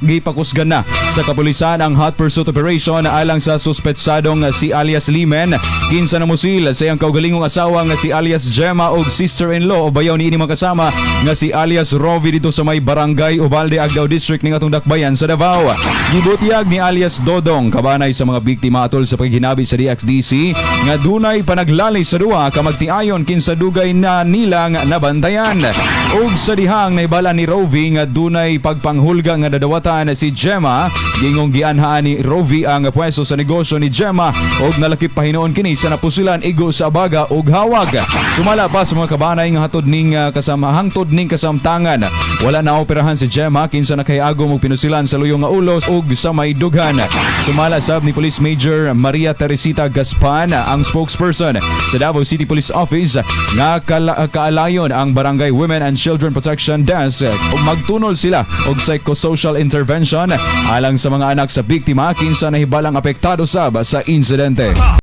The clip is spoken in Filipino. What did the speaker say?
Gipakusgan na sa kapulisan ang hot pursuit operation alang sa suspetsadong si alias Limen, kinsa namusil sa iyang kaugalingong asawa nga si alias Jema o sister-in-law o bayaw ni ini makasama nga si alias Rove dito sa may barangay Ubalde, Agdao District ning atong dakbayan sa Davao. Gibutyag ni alias Dodong kabanay sa mga biktima atol sa paghinabi sa DXDC nga dunay panaglalay sa duwa ka magtiayon kinsa dugay na nilang nabantayan. Og sa dihang naibala ni Rove nga dunay pagpanghulga nga dadawatan si Jema, gingong gianhaan ni Rove ang pwesto sa negosyo ni Jema og nalakip pahinuon kini sa Napusilan igo sa abaga og hawag. Sumala pa sa mga kabanay nga hangtod ning kasamtangan. Wala na operahan si Jema kinsa nakahiagom og pinusilan sa luyong nga ulos og sa may dughan. Sumala sab ni Police Major Maria Teresita Gaspan, ang spokesperson sa Davao City Police Office, nga kaalayon ang Barangay Women and Children Protection Desk ug magtunol sila og psychosocial intervention alang sa mga anak sa biktima kinsa nahibalang apektado sab sa insidente.